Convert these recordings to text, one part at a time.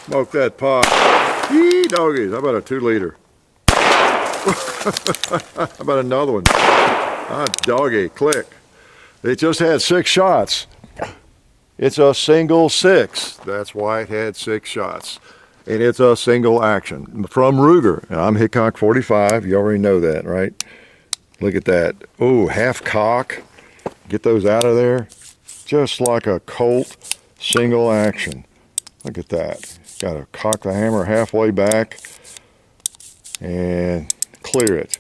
Smoke that pot. Yee, doggies. How about a 2 liter? How about another one? Ah, doggy, click. It just had 6 shots. It's a single 6. That's why it had 6 shots. And it's a single action from Ruger. And I'm Hickok 45. You already know that, right? Look at that. Oh, half cock. Get those out of there. Just like a Colt single action. Look at that. Got to cock the hammer halfway back and clear it.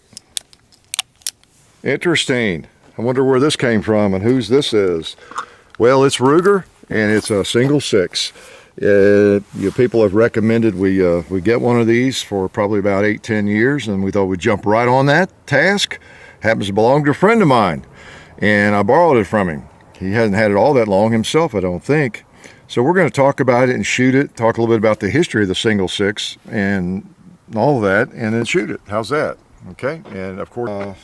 Interesting. I wonder where this came from and whose this is. Well, it's Ruger and it's a single 6. You people have recommended we get one of these for probably about 8-10 years, and we thought we'd jump right on that task. Happens to belong to a friend of mine, and I borrowed it from him. He hasn't had it all that long himself, I don't think. So we're going to talk about it and shoot it, talk a little bit about the history of the single 6 and all of that, and then shoot it. How's that? Okay. And of course, I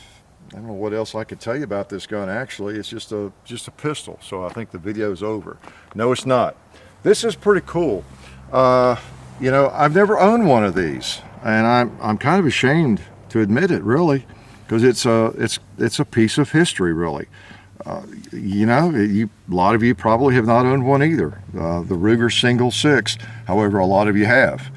don't know what else I could tell you about this gun. Actually, it's just a pistol. So I think the video's over. No, it's not. This is pretty cool. You know, I've never owned one of these, and I'm kind of ashamed to admit it, really, because it's a piece of history, really. You know, a lot of you probably have not owned one either. The Ruger single 6. However, a lot of you have,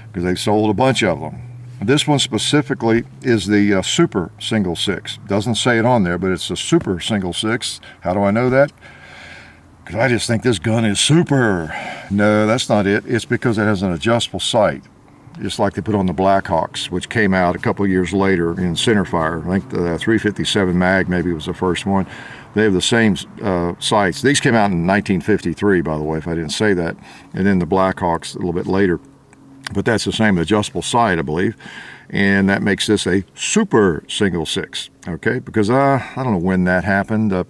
because they've sold a bunch of them. This one specifically is the super single 6. Doesn't say it on there, but it's a super single 6. How do I know that? Because I just think this gun is super. No, that's not it. It's because it has an adjustable sight, just like they put on the Blackhawks, which came out a couple of years later in centerfire. I think the 357 mag maybe was the first one. They have the same sights. These came out in 1953, by the way, if I didn't say that. And then the Blackhawks a little bit later. But that's the same adjustable sight, I believe. And that makes this a super single 6, okay? Because I don't know when that happened. I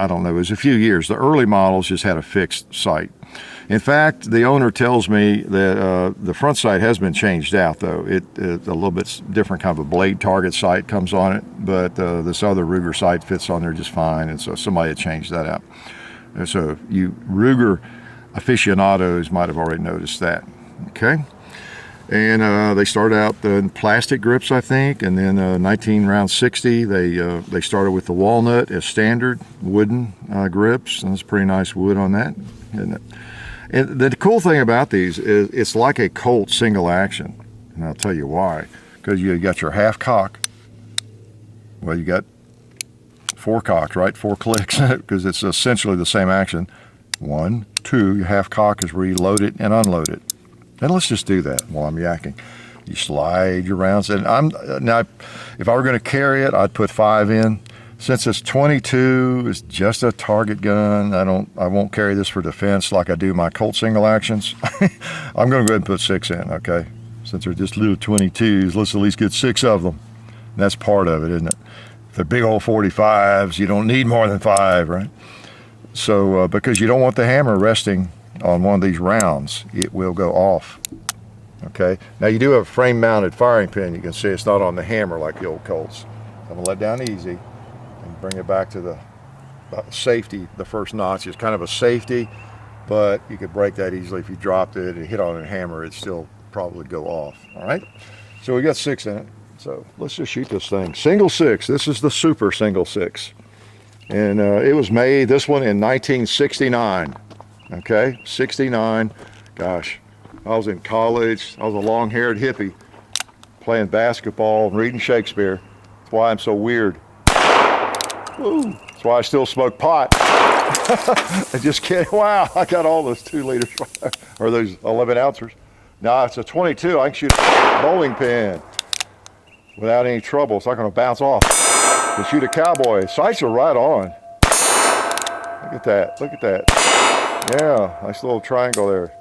don't know. It was a few years. The early models just had a fixed sight. In fact, the owner tells me that the front sight has been changed out, though. It's a little bit different kind of a blade target sight comes on it, but this other Ruger sight fits on there just fine, and so somebody had changed that out. And so you Ruger aficionados might have already noticed that, okay? And they started out in plastic grips, I think, and then 19 round 60, they started with the walnut as standard wooden grips, and it's pretty nice wood on that, isn't it? And the cool thing about these is it's like a Colt single action, and I'll tell you why. Because you got your half cock. Well, you got 4 cocks, right? 4 clicks, because it's essentially the same action. 1, 2, your half cock is where you load it and unload it. And let's just do that while I'm yakking. You slide your rounds, and now if I were going to carry it, I'd put 5 in. Since it's 22, it's just a target gun. I won't carry this for defense like I do my Colt single actions. I'm going to go ahead and put 6 in, okay? Since they're just little 22s, let's at least get 6 of them. And that's part of it, isn't it? If they're big old 45s, you don't need more than 5, right? So because you don't want the hammer resting on one of these rounds, it will go off. Okay, now you do have a frame mounted firing pin. You can see it's not on the hammer like the old Colts. I'm gonna let down easy and bring it back to the safety. The first notch is kind of a safety, but you could break that easily if you dropped it and hit on a hammer. It'd still probably go off. All right, so we got 6 in it, so let's just shoot this thing. Single 6. This is the super single 6, and it was made, this one, in 1969. Okay, 69. Gosh, I was in college. I was a long-haired hippie playing basketball and reading Shakespeare. That's why I'm so weird. Woo. That's why I still smoke pot. I just can't. Wow, I got all those 2 liters or those 11 ounces. Now it's a 22. I can shoot a bowling pin without any trouble. It's not going to bounce off. To shoot a cowboy. Sights are right on. Look at that. Look at that. Yeah, nice little triangle there.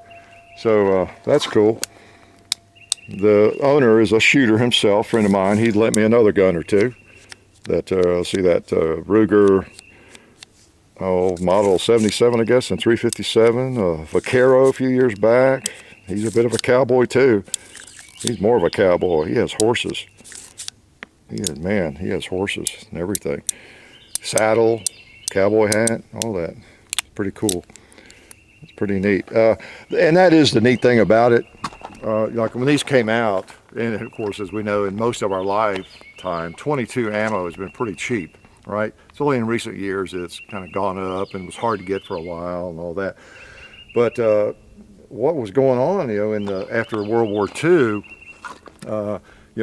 So that's cool. The owner is a shooter himself, friend of mine. He'd lent me another gun or two. That see that Ruger, model 77, I guess, and 357. Vaquero a few years back. He's a bit of a cowboy too. He's more of a cowboy. He has horses. He has horses and everything. Saddle, cowboy hat, all that. Pretty cool. It's pretty neat. And that is the neat thing about it. Like when these came out, and of course, as we know, in most of our lifetime, 22 ammo has been pretty cheap, right? It's only in recent years that it's kind of gone up and was hard to get for a while and all that. But what was going on, after World War II,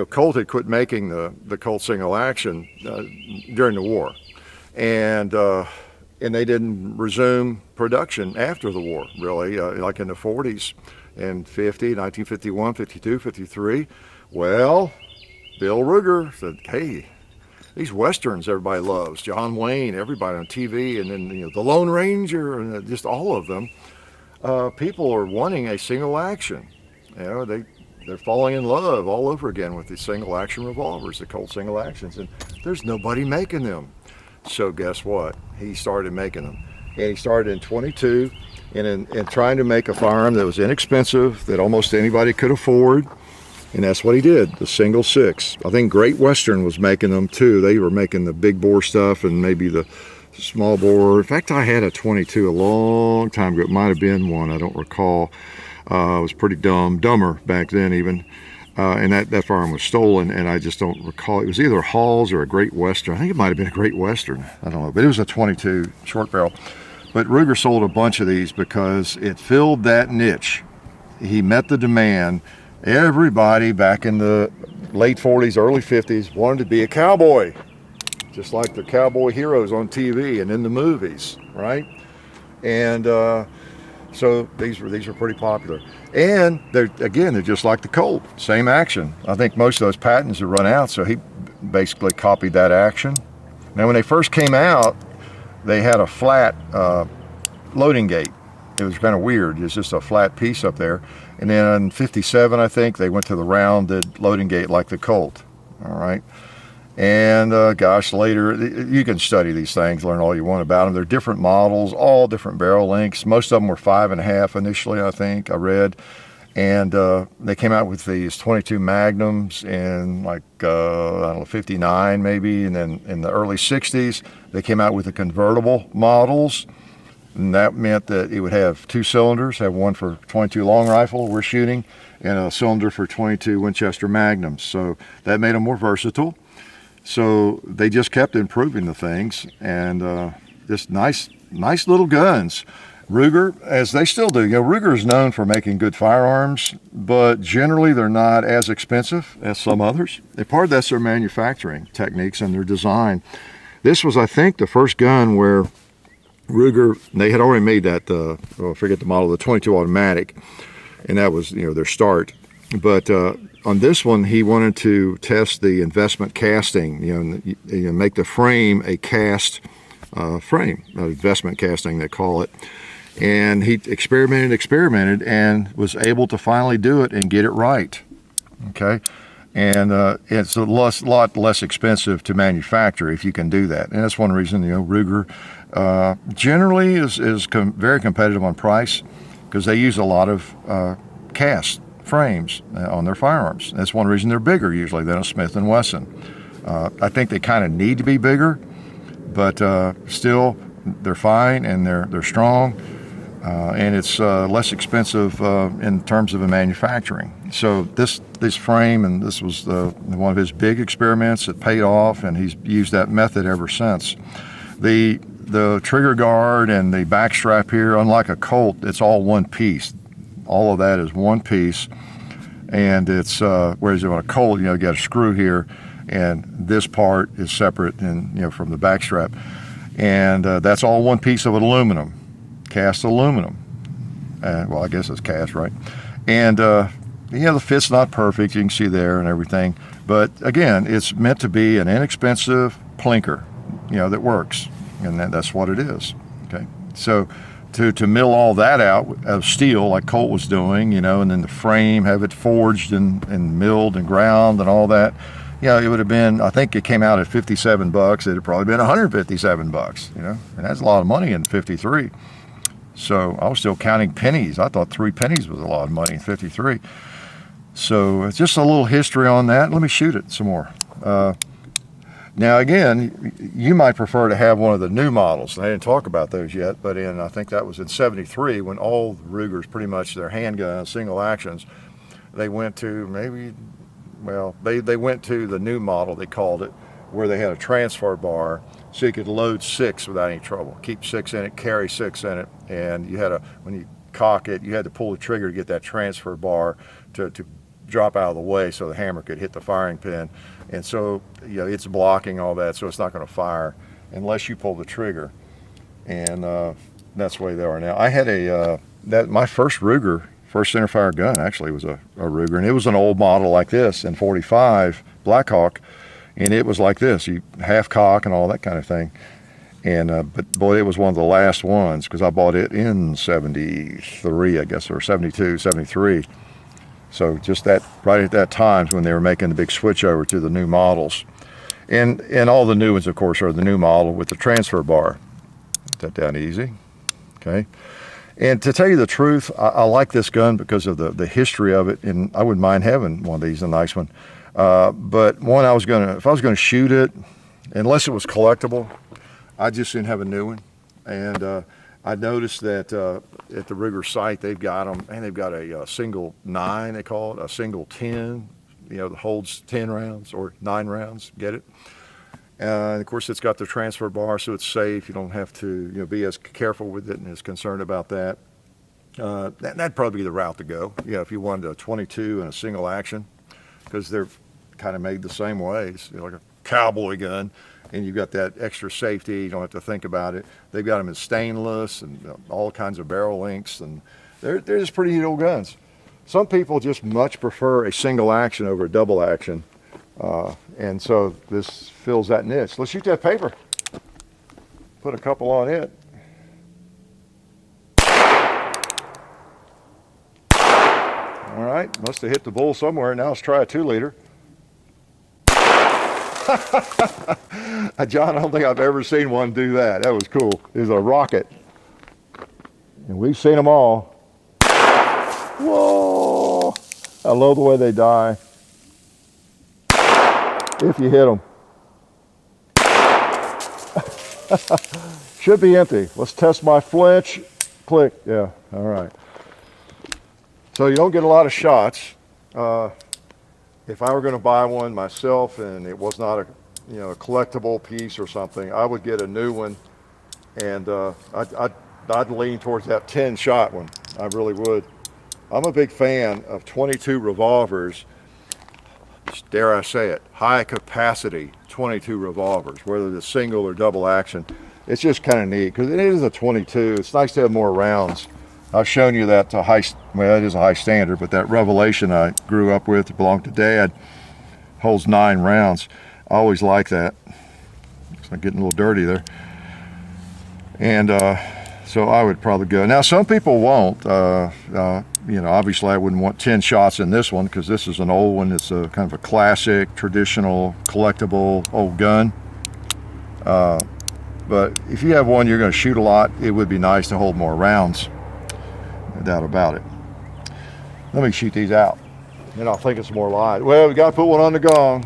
Colt had quit making the Colt single action during the war, and they didn't resume production after the war, really, like in the 40s and 1951, 52, 53. Well, Bill Ruger said, hey, these Westerns everybody loves, John Wayne, everybody on TV, and then the Lone Ranger, and just all of them. People are wanting a single action. They're falling in love all over again with these single action revolvers, the Colt single actions, and there's nobody making them. So guess what? He started making them, and he started in 22, and trying to make a firearm that was inexpensive, that almost anybody could afford, and that's what he did, the single 6. I think Great Western was making them too. They were making the big bore stuff and maybe the small bore. In fact, I had a 22 a long time ago. It might have been one, I don't recall. It was pretty dumber back then even. And that firearm was stolen, and I just don't recall. It was either Hall's or a Great Western. I think it might have been a Great Western. I don't know, but it was a 22 short barrel. But Ruger sold a bunch of these because it filled that niche. He met the demand. Everybody back in the late 40s, early 50s wanted to be a cowboy, just like the cowboy heroes on TV and in the movies, right? And so these were pretty popular. And they're just like the Colt, same action. I think most of those patents have run out, so he basically copied that action. Now, when they first came out, they had a flat loading gate. It was kind of weird. It's just a flat piece up there. And then in 57, I think, they went to the rounded loading gate like the Colt, all right? And gosh, later, you can study these things, learn all you want about them. They're different models, all different barrel lengths. Most of them were 5.5 initially, I think, I read. And they came out with these 22 Magnums in like, I don't know, 59 maybe. And then in the early 60s, they came out with the convertible models. And that meant that it would have 2 cylinders, have one for 22 long rifle we're shooting, and a cylinder for 22 Winchester Magnums. So that made them more versatile. So they just kept improving the things, and just nice little guns. Ruger, as they still do, Ruger is known for making good firearms, but generally they're not as expensive as some others. And part of that's their manufacturing techniques and their design. This was, I think, the first gun where Ruger, they had already made that, I forget the model, the 22 automatic, and that was, their start. But on this one, he wanted to test the investment casting, make the frame a cast frame, investment casting they call it. And he experimented, and was able to finally do it and get it right. Okay, and it's a lot less expensive to manufacture if you can do that. And that's one reason Ruger generally is very competitive on price, because they use a lot of cast frames on their firearms. That's one reason they're bigger usually than a Smith & Wesson. I think they kind of need to be bigger, but still they're fine and they're strong, and it's less expensive in terms of the manufacturing. So this frame, and this was one of his big experiments that paid off, and he's used that method ever since. The trigger guard and the back strap here, unlike a Colt, it's all one piece. All of that is one piece, and it's whereas on a Colt, you got a screw here, and this part is separate, and from the back strap, and that's all one piece of aluminum, cast aluminum. Well, I guess it's cast, right? And the fit's not perfect. You can see there and everything, but again, it's meant to be an inexpensive plinker, that works, and that's what it is. Okay, so. To mill all that out of steel like Colt was doing, and then the frame, have it forged and milled and ground and all that, it would have been, I think it came out at $57. It'd have probably been $157, and that's a lot of money in 53. So I was still counting pennies. I thought 3 pennies was a lot of money in 53. So it's just a little history on that. Let me shoot it some more. Now again, you might prefer to have one of the new models. I didn't talk about those yet, but I think that was in '73 when all Rugers, pretty much their handguns, single actions, they went to they went to the new model, they called it, where they had a transfer bar so you could load 6 without any trouble. Keep 6 in it, carry 6 in it, and you had when you cock it, you had to pull the trigger to get that transfer bar to drop out of the way so the hammer could hit the firing pin. And so, it's blocking all that, so it's not going to fire unless you pull the trigger. And that's the way they are now. I had my first Ruger, first centerfire gun actually was a Ruger, and it was an old model like this in '45 Blackhawk, and it was like this, you half cock and all that kind of thing. And but boy, it was one of the last ones, because I bought it in '73, I guess, or '72, '73. So just that, right at that time when they were making the big switch over to the new models. And all the new ones, of course, are the new model with the transfer bar. Put that down easy, okay? And to tell you the truth, I like this gun because of the history of it, and I wouldn't mind having one of these, a nice one. But if I was gonna shoot it, unless it was collectible, I just didn't have a new one. And I noticed that at the Ruger site, they've got them, and they've got a single 9, they call it, a single 10, that holds 10 rounds or 9 rounds, get it? And of course, it's got the transfer bar, so it's safe. You don't have to be as careful with it and as concerned about that. That'd probably be the route to go, if you wanted a 22 and a single action, because they're kind of made the same way. It's like a cowboy gun. And you've got that extra safety, you don't have to think about it. They've got them in stainless and all kinds of barrel lengths, and they're just pretty neat old guns. Some people just much prefer a single action over a double action, and so this fills that niche. Let's shoot that paper. Put a couple on it. All right, must have hit the bull somewhere. Now let's try a 2-liter. John, I don't think I've ever seen one do that. That was cool. It was a rocket. And we've seen them all. Whoa! I love the way they die. If you hit them. Should be empty. Let's test my flinch. Click. Yeah, all right. So you don't get a lot of shots. If I were going to buy one myself and it was not a collectible piece or something, I would get a new one, and I'd lean towards that 10-shot one. I really would. I'm a big fan of 22 revolvers, dare I say it, high capacity 22 revolvers, whether it's single or double action. It's just kind of neat because it is a 22. It's nice to have more rounds. I've shown you that it is a high standard, but that Revelation I grew up with, it belonged to Dad, holds 9 rounds. I always like that. It's not getting a little dirty there. And so I would probably go. Now some people won't. Obviously I wouldn't want 10 shots in this one because this is an old one. It's a kind of a classic, traditional, collectible old gun. But if you have one you're going to shoot a lot, it would be nice to hold more rounds. No doubt about it. Let me shoot these out. Then I'll think it's more light. Well, we got to put one on the gong.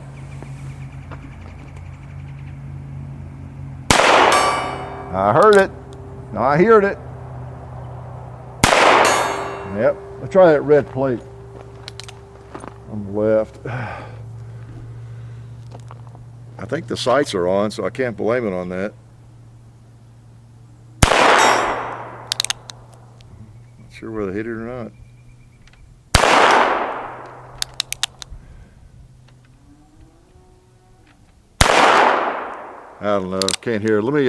I heard it. I heard it. Yep. Let's try that red plate on the left. I think the sights are on, so I can't blame it on that. Not sure whether I hit it or not. I don't know. Can't hear. Let me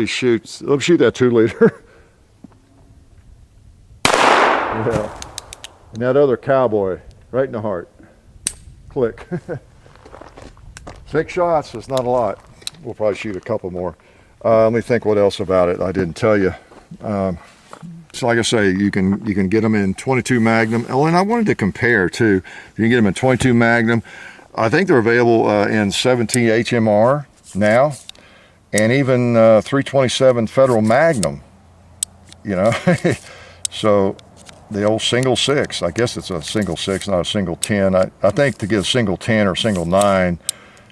shoot that 2-liter. Yeah. And that other cowboy right in the heart. Click. 6 shots. It's not a lot. We'll probably shoot a couple more. Let me think what else about it I didn't tell you. So like I say, you can get them in 22 Magnum. Oh, and I wanted to compare too. You can get them in 22 Magnum. I think they're available in 17 HMR now, and even 327 Federal Magnum. So the old single 6. I guess it's a single 6, not a single 10. I think to get a single 10 or single 9,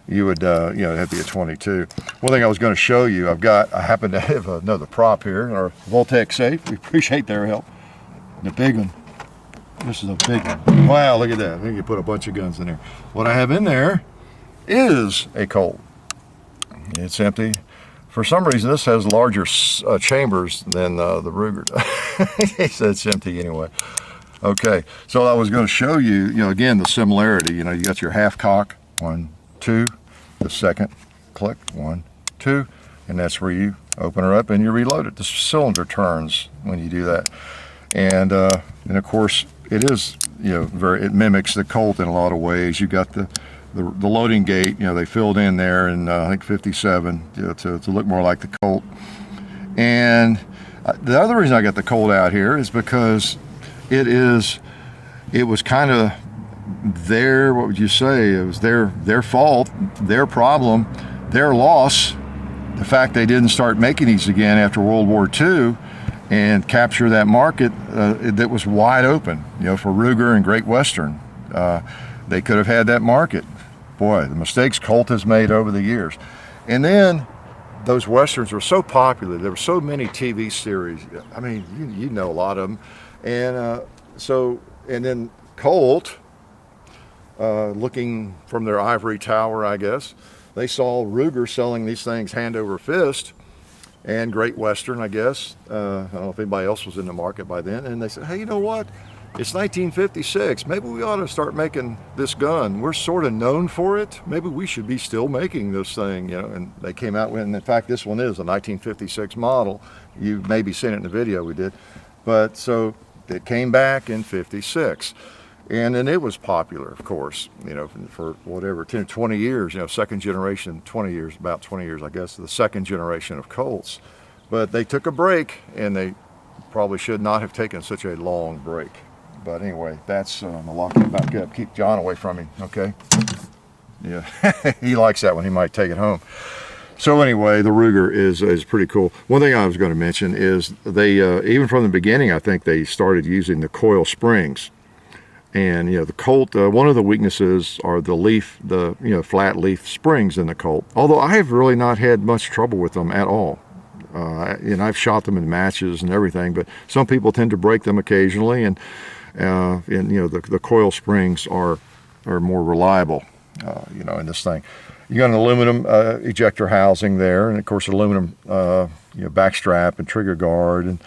you would, you know, it'd be a 22. One thing I was going to show you, I happen to have another prop here, our Voltec safe. We appreciate their help. The big one. This is a big one. Wow, look at that. I think you put a bunch of guns in there. What I have in there is a Colt. It's empty. For some reason, this has larger chambers than the Ruger. He said it's empty anyway. Okay, so I was going to show you, you know, again, the similarity. You know, you got your half cock, 1, 2, the second click, 1, 2, and that's where you open her up and you reload it. The cylinder turns when you do that. And of course, it is, you know, it mimics the Colt in a lot of ways. You got the loading gate, you know, they filled in there in I think 57, you know, to look more like the Colt. And the other reason I got the Colt out here is because it was kind of their, what would you say, it was their fault, their problem, their loss, the fact they didn't start making these again after World War II and capture that market that was wide open, you know, for Ruger and Great Western. They could have had that market. Boy, the mistakes Colt has made over the years. And then those Westerns were so popular. There were so many TV series. I mean, you know a lot of them. And and then Colt, looking from their ivory tower, I guess, they saw Ruger selling these things hand over fist, and Great Western, I guess. I don't know if anybody else was in the market by then. And they said, hey, you know what? It's 1956. Maybe we ought to start making this gun. We're sort of known for it. Maybe we should be still making this thing, you know. And they came out with, and in fact, this one is a 1956 model. You've maybe seen it in the video we did. But so it came back in 56. And then it was popular, of course, you know, for whatever, 10, 20 years, you know, second generation, 20 years, about 20 years, I guess, the second generation of Colts. But they took a break, and they probably should not have taken such a long break. But anyway, that's, I'll lock him back up, keep John away from him, okay? Yeah, he likes that one, he might take it home. So anyway, the Ruger is pretty cool. One thing I was going to mention is they, even from the beginning, I think they started using the coil springs. And, you know, the Colt, one of the weaknesses are the flat leaf springs in the Colt. Although I have really not had much trouble with them at all. And I've shot them in matches and everything, but some people tend to break them occasionally. And you know, the coil springs are more reliable, you know, in this thing. You got an aluminum ejector housing there, and of course aluminum you know, backstrap and trigger guard and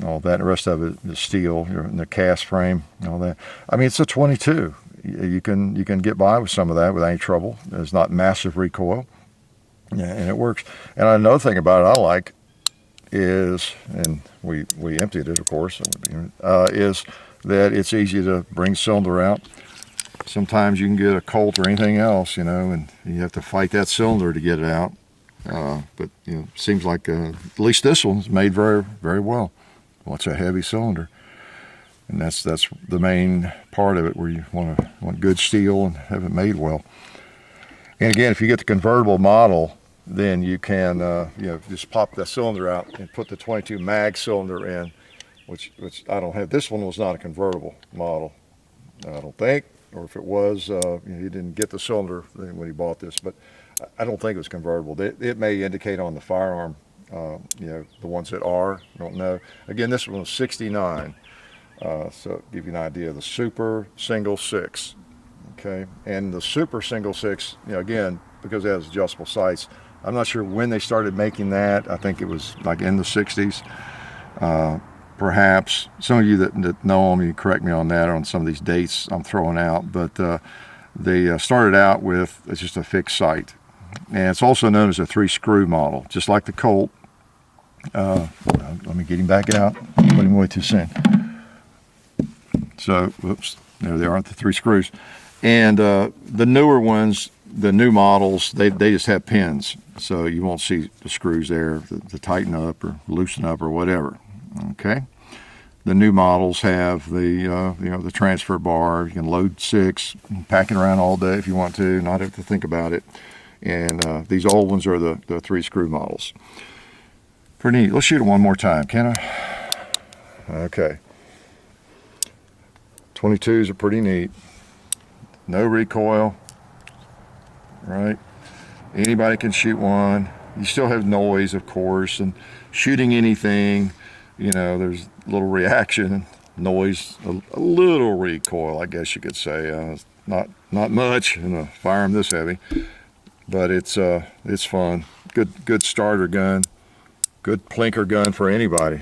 all that. And the rest of it is steel, and the cast frame, and all that. I mean, it's a 22. You can get by with some of that without any trouble. There's not massive recoil, yeah, and it works. And another thing about it I like is, and we emptied it, of course, is that it's easy to bring cylinder out. Sometimes you can get a Colt or anything else, you know, and you have to fight that cylinder to get it out. But you know, it seems like at least this one's made very, very well. Well, it's a heavy cylinder, and that's the main part of it, where you want good steel and have it made well. And again, if you get the convertible model, then you can you know, just pop the cylinder out and put the 22 mag cylinder in, which I don't have. This one was not a convertible model, I don't think, or if it was, you know, he didn't get the cylinder when he bought this, but I don't think it was convertible. It may indicate on the firearm, you know, the ones that are, I don't know. Again, this one was 69, so give you an idea. The Super Single 6, okay, and the Super Single 6, you know, again, because it has adjustable sights, I'm not sure when they started making that. I think it was like in the 60s. Perhaps some of you that know them, you correct me on that, on some of these dates I'm throwing out, but they started out with just a fixed sight. And it's also known as a 3-screw model, just like the Colt. Let me get him back out, put him away too soon. So, whoops, there they are, the 3 screws. And the newer ones, the new models, they just have pins, so you won't see the screws there to tighten up or loosen up or whatever. Okay, the new models have the you know, the transfer bar. You can load 6, pack it around all day if you want to, not have to think about it. And these old ones are the 3-screw models. Pretty neat. Let's shoot it one more time, can I? Okay. 22s are pretty neat. No recoil. right? Anybody can shoot one. You still have noise, of course, and shooting anything, you know, there's a little reaction, noise, a little recoil, I guess you could say. Not much in a firearm this heavy, but it's fun. Good starter gun, good plinker gun for anybody.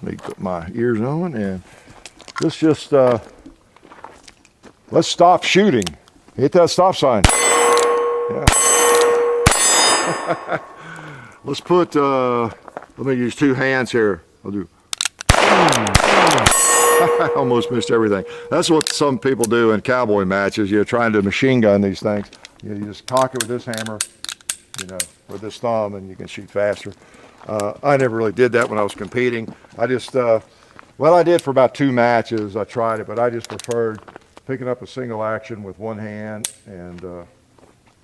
Let me put my ears on, and let's stop shooting. Hit that stop sign. Yeah. Let's put, let me use two hands here. I'll do. I almost missed everything. That's what some people do in cowboy matches. You're trying to machine gun these things. You just cock it with this hammer, you know, with this thumb, and you can shoot faster. I never really did that when I was competing. I just, well, I did for about 2 matches. I tried it, but I just preferred picking up a single action with one hand and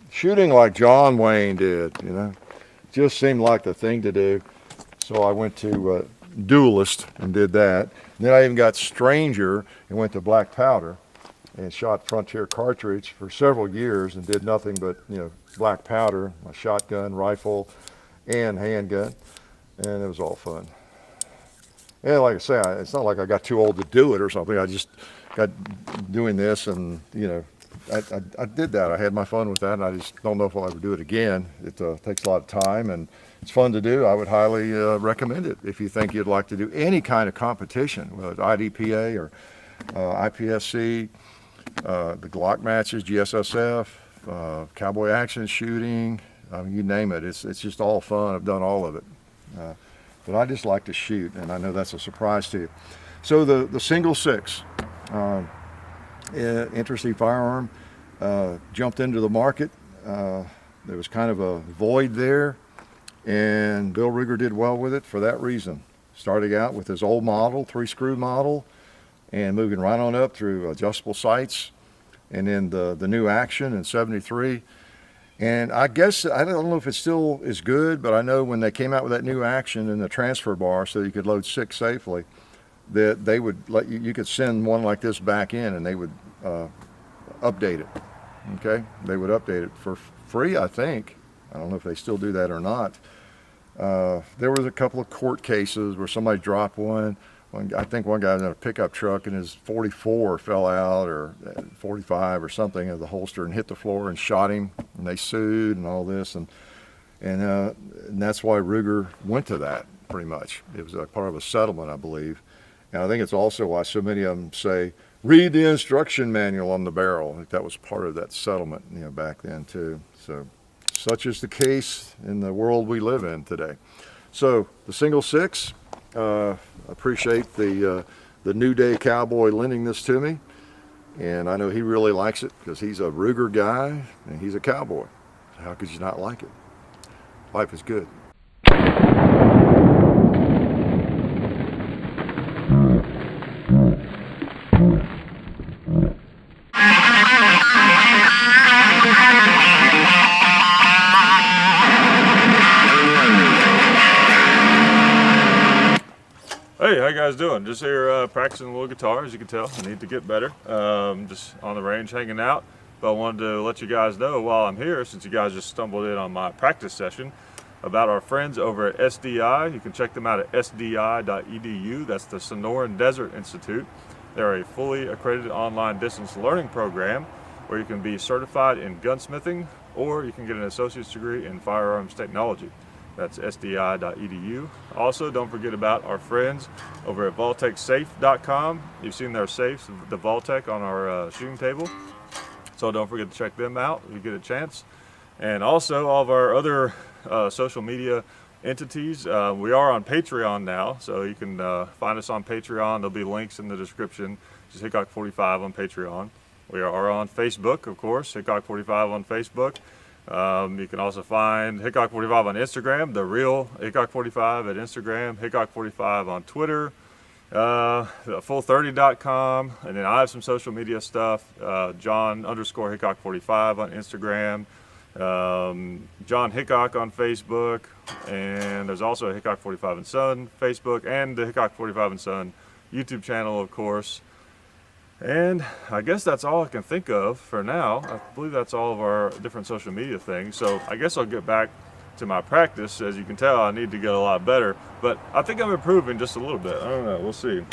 shooting like John Wayne did, you know. Just seemed like the thing to do. So I went to Duelist and did that. And then I even got Stranger and went to Black Powder and shot Frontier cartridge for several years and did nothing but, you know, black powder, my shotgun, rifle, and handgun. And it was all fun. And like I say, it's not like I got too old to do it or something. I just got doing this, and, you know, I did that. I had my fun with that, and I just don't know if I'll ever do it again. It takes a lot of time, and it's fun to do. I would highly recommend it if you think you'd like to do any kind of competition, whether it's IDPA or IPSC, the Glock matches, GSSF, cowboy action shooting, I mean, you name it. It's just all fun. I've done all of it. But I just like to shoot, and I know that's a surprise to you. So the single 6, interesting firearm, jumped into the market. There was kind of a void there, and Bill Ruger did well with it for that reason. Starting out with his old model, 3-screw model, and moving right on up through adjustable sights, and then the new action in '73. And I guess, I don't know if it still is good, but I know when they came out with that new action in the transfer bar so you could load 6 safely, that they would let you could send one like this back in, and they would update it. Okay, they would update it for free, I think. I don't know if they still do that or not. There was a couple of court cases where somebody dropped one. I think one guy was in a pickup truck and his 44 fell out, or 45 or something, of the holster, and hit the floor and shot him, and they sued and all this, and that's why Ruger went to that, pretty much. It was a part of a settlement, I believe. And I think it's also why so many of them say, read the instruction manual on the barrel. I think that was part of that settlement, you know, back then too. So such is the case in the world we live in today. So the single 6, appreciate the New Day Cowboy lending this to me, and I know he really likes it because he's a Ruger guy and he's a cowboy. How could you not like it? Life is good. Hey, how you guys doing? Just here practicing a little guitar. As you can tell, I need to get better. Just on the range hanging out. But I wanted to let you guys know while I'm here, since you guys just stumbled in on my practice session, about our friends over at SDI. You can check them out at sdi.edu. That's the Sonoran Desert Institute. They're a fully accredited online distance learning program where you can be certified in gunsmithing, or you can get an associate's degree in firearms technology. That's sdi.edu. Also, don't forget about our friends over at VaultekSafe.com. You've seen their safes, the Vaultek, on our shooting table. So don't forget to check them out if you get a chance. And also all of our other social media entities. We are on Patreon now, so you can find us on Patreon. There'll be links in the description. Just Hickok45 on Patreon. We are on Facebook, of course, Hickok45 on Facebook. You can also find Hickok45 on Instagram, the real Hickok45 at Instagram, Hickok45 on Twitter, full30.com, and then I have some social media stuff, John_Hickok45 on Instagram, John Hickok on Facebook, and there's also a Hickok45 and Son Facebook, and the Hickok45 and Son YouTube channel, of course. And I guess that's all I can think of for now. I believe that's all of our different social media things. So I guess I'll get back to my practice. As you can tell, I need to get a lot better, but I think I'm improving just a little bit. I don't know, we'll see.